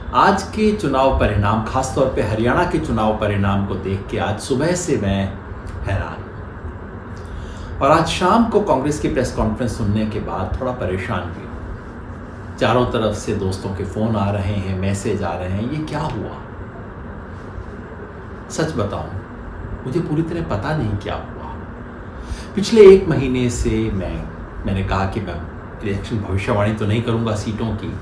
आज के चुनाव परिणाम, खासतौर पे हरियाणा के चुनाव परिणाम को देख के आज सुबह से मैं हैरान, और आज शाम को कांग्रेस की प्रेस कॉन्फ्रेंस सुनने के बाद थोड़ा परेशान भी हूं। चारों तरफ से दोस्तों के फोन आ रहे हैं, मैसेज आ रहे हैं, ये क्या हुआ? सच बताऊं, मुझे पूरी तरह पता नहीं क्या हुआ। पिछले 1 महीने से मैंने कहा कि मैं इलेक्शन भविष्यवाणी तो नहीं करूंगा सीटों की,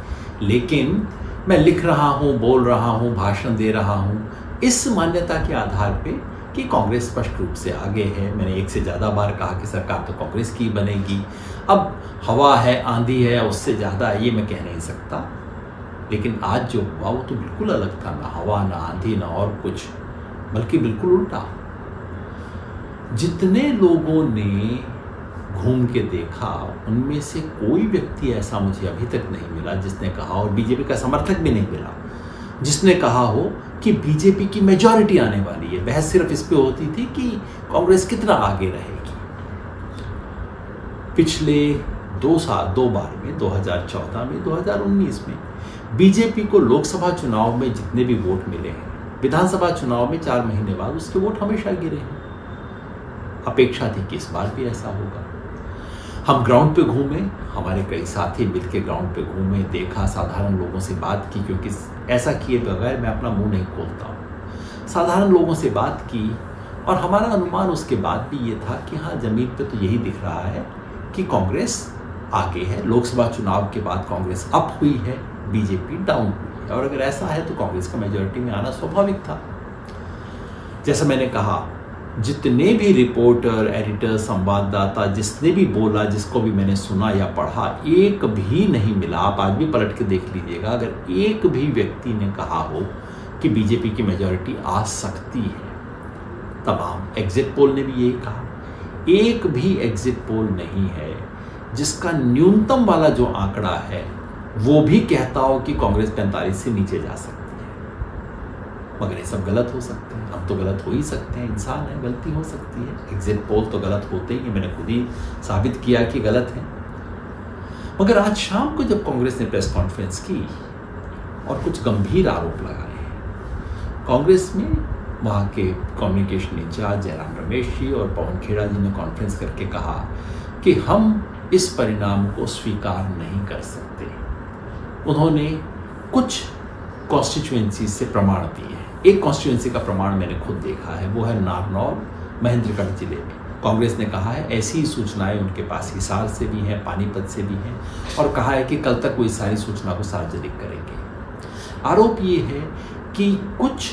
लेकिन मैं लिख रहा हूं, बोल रहा हूं, भाषण दे रहा हूं इस मान्यता के आधार पे कि कांग्रेस स्पष्ट रूप से आगे है। मैंने 1 से ज़्यादा बार कहा कि सरकार तो कांग्रेस की बनेगी। अब हवा है, आंधी है, उससे ज़्यादा ये मैं कह नहीं सकता, लेकिन आज जो हुआ वो तो बिल्कुल अलग था। ना हवा, ना आंधी, ना और कुछ, बल्कि बिल्कुल उल्टा। जितने लोगों ने घूम के देखा, उनमें से कोई व्यक्ति ऐसा मुझे अभी तक नहीं मिला जिसने कहा, और बीजेपी का समर्थक भी नहीं मिला जिसने कहा हो कि बीजेपी की मेजॉरिटी आने वाली है। बहस सिर्फ इस पे होती थी कि कांग्रेस कितना आगे रहेगी। पिछले 2 बार में, 2014 में, 2019 में बीजेपी को लोकसभा चुनाव में जितने भी वोट मिले हैं, विधानसभा चुनाव में 4 महीने बाद उसके वोट हमेशा गिरे हैं। अपेक्षा थी कि इस बार भी ऐसा होगा। हम ग्राउंड पे घूमे, हमारे कई साथी मिलकर ग्राउंड पे घूमे, देखा, साधारण लोगों से बात की, क्योंकि ऐसा किए बगैर मैं अपना मुंह नहीं खोलता हूँ। साधारण लोगों से बात की और हमारा अनुमान उसके बाद भी ये था कि हाँ, जमीन पे तो यही दिख रहा है कि कांग्रेस आगे है। लोकसभा चुनाव के बाद कांग्रेस अप हुई है, बीजेपी डाउन हुई है, और अगर ऐसा है तो कांग्रेस का मेजॉरिटी में आना स्वाभाविक था। जैसा मैंने कहा, जितने भी रिपोर्टर, एडिटर, संवाददाता, जिसने भी बोला, जिसको भी मैंने सुना या पढ़ा, एक भी नहीं मिला। आप आज भी पलट के देख लीजिएगा, अगर एक भी व्यक्ति ने कहा हो कि बीजेपी की मेजॉरिटी आ सकती है। तमाम एग्जिट पोल ने भी यही कहा। एक भी एग्जिट पोल नहीं है जिसका न्यूनतम वाला जो आंकड़ा है वो भी कहता हो कि कांग्रेस 45 से नीचे जा सकती है। मगर ये सब गलत हो सकते हैं, हम तो गलत हो ही सकते हैं, इंसान है, गलती हो सकती है। एग्जिट पोल तो गलत होते ही हैं, मैंने खुद ही साबित किया कि गलत है। मगर आज शाम को जब कांग्रेस ने प्रेस कॉन्फ्रेंस की और कुछ गंभीर आरोप लगाए हैं, कांग्रेस में वहाँ के कम्युनिकेशन इंचार्ज जयराम रमेश जी और पवन खेड़ा जी ने कॉन्फ्रेंस करके कहा कि हम इस परिणाम को स्वीकार नहीं कर सकते। उन्होंने कुछ कॉन्स्टिट्यूएंसी से प्रमाण दिए हैं। एक कॉन्स्टिट्यूएंसी का प्रमाण मैंने खुद देखा है, वो है नारनौल, महेंद्रगढ़ जिले में। कांग्रेस ने कहा है ऐसी ही सूचनाएं उनके पास हिसार से भी हैं, पानीपत से भी हैं, और कहा है कि कल तक वो इस सारी सूचना को सार्वजनिक करेंगे। आरोप ये है कि कुछ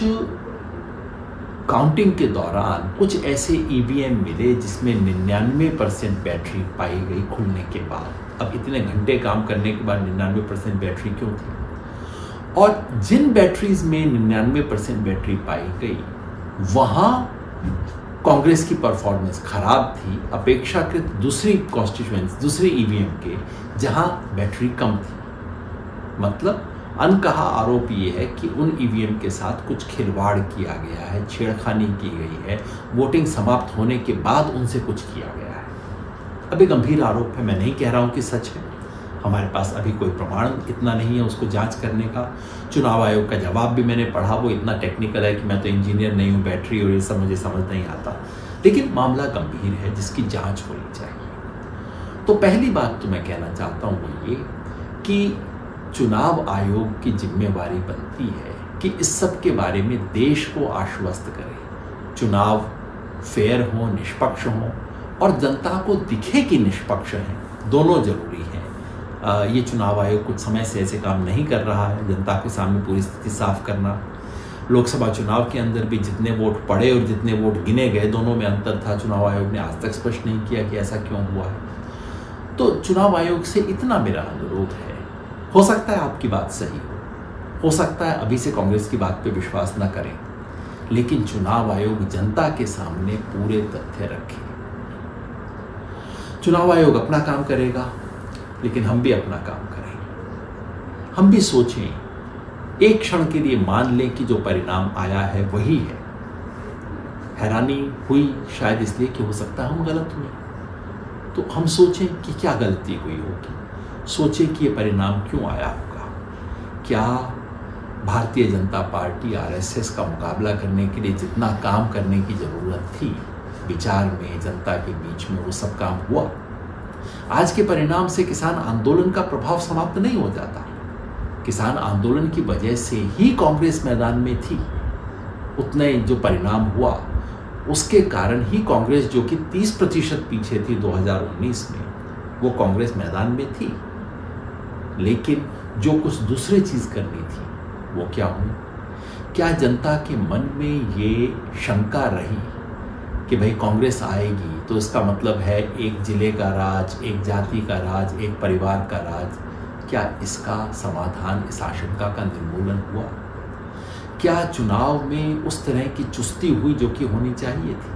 काउंटिंग के दौरान कुछ ऐसे ईवीएम मिले जिसमें 99% बैटरी पाई गई खुलने के बाद। अब इतने घंटे काम करने के बाद 99% बैटरी क्यों थी? और जिन बैटरीज में 99% बैटरी पाई गई, वहां कांग्रेस की परफॉर्मेंस खराब थी अपेक्षाकृत दूसरी कॉन्स्टिट्यूएंसी, दूसरे ईवीएम के, जहां बैटरी कम थी। मतलब अनकहा आरोप ये है कि उन ईवीएम के साथ कुछ खिलवाड़ किया गया है, छेड़खानी की गई है, वोटिंग समाप्त होने के बाद उनसे कुछ किया गया है। अभी गंभीर आरोप है, मैं नहीं कह रहा हूं कि सच है। हमारे पास अभी कोई प्रमाण इतना नहीं है उसको जांच करने का। चुनाव आयोग का जवाब भी मैंने पढ़ा, वो इतना टेक्निकल है कि मैं तो इंजीनियर नहीं हूँ, बैटरी और ये सब मुझे समझ नहीं आता। लेकिन मामला गंभीर है जिसकी जांच होनी चाहिए। तो पहली बात तो मैं कहना चाहता हूँ वो ये कि चुनाव आयोग की जिम्मेवारी बनती है कि इस सब के बारे में देश को आश्वस्त करे। चुनाव फेयर हो, निष्पक्ष हो, और जनता को दिखे कि निष्पक्ष है, दोनों जरूरी हैं। ये चुनाव आयोग कुछ समय से ऐसे काम नहीं कर रहा है। जनता के सामने पूरी स्थिति साफ करना, लोकसभा चुनाव के अंदर भी जितने वोट पड़े और जितने वोट गिने गए, दोनों में अंतर था। चुनाव आयोग ने आज तक स्पष्ट नहीं किया कि ऐसा क्यों हुआ है। तो चुनाव आयोग से इतना मेरा अनुरोध है, हो सकता है आपकी बात सही हो सकता है अभी से कांग्रेस की बात पे विश्वास न करें, लेकिन चुनाव आयोग जनता के सामने पूरे तथ्य रखे। चुनाव आयोग अपना काम करेगा, लेकिन हम भी अपना काम करें। हम भी सोचें, एक क्षण के लिए मान लें कि जो परिणाम आया है वही है। हैरानी हुई शायद इसलिए कि हो सकता है हम गलत हुए, तो हम सोचें कि क्या गलती हुई होगी, सोचें कि ये परिणाम क्यों आया होगा। क्या भारतीय जनता पार्टी आरएसएस का मुकाबला करने के लिए जितना काम करने की ज़रूरत थी, विचार में, जनता के बीच में, वो सब काम हुआ। आज के परिणाम से किसान आंदोलन का प्रभाव समाप्त नहीं हो जाता। किसान आंदोलन की वजह से ही कांग्रेस मैदान में थी। उतने जो परिणाम हुआ उसके कारण ही कांग्रेस, जो कि 30% पीछे थी 2019 में, वो कांग्रेस मैदान में थी। लेकिन जो कुछ दूसरी चीज़ करनी थी वो क्या हुई? क्या जनता के मन में ये शंका रही कि भाई कांग्रेस आएगी तो इसका मतलब है एक जिले का राज, एक जाति का राज, एक परिवार का राज? क्या इसका समाधान, इस आशंका का निर्मूलन हुआ? क्या चुनाव में उस तरह की चुस्ती हुई जो कि होनी चाहिए थी?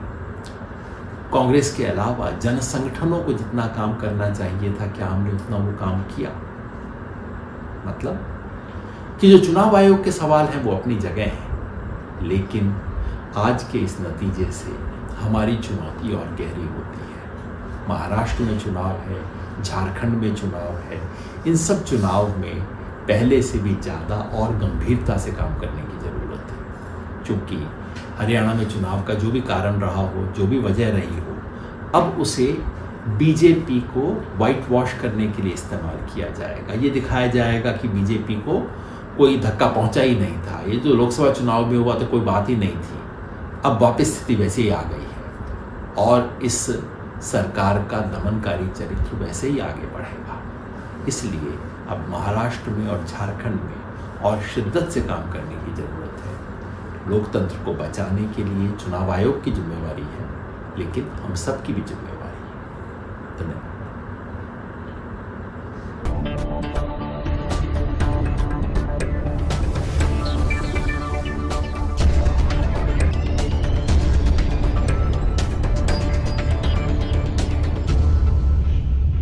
कांग्रेस के अलावा जन संगठनों को जितना काम करना चाहिए था, क्या हमने उतना वो काम किया? मतलब कि जो चुनाव आयोग के सवाल हैं वो अपनी जगह हैं, लेकिन आज के इस नतीजे से हमारी चुनौती और गहरी होती है। महाराष्ट्र में चुनाव है, झारखंड में चुनाव है। इन सब चुनाव में पहले से भी ज़्यादा और गंभीरता से काम करने की ज़रूरत है। चूँकि हरियाणा में चुनाव का जो भी कारण रहा हो, जो भी वजह रही हो, अब उसे बीजेपी को वाइट वॉश करने के लिए इस्तेमाल किया जाएगा। ये दिखाया जाएगा कि बीजेपी को कोई धक्का पहुंचा ही नहीं था, ये जो लोकसभा चुनाव में हुआ तो कोई बात ही नहीं थी। अब वापस स्थिति वैसे ही आ गई है और इस सरकार का दमनकारी चरित्र वैसे ही आगे बढ़ेगा। इसलिए अब महाराष्ट्र में और झारखंड में और शिद्दत से काम करने की ज़रूरत है। लोकतंत्र को बचाने के लिए चुनाव आयोग की जिम्मेवारी है, लेकिन हम सब की भी जिम्मेवारी है। धन्यवाद।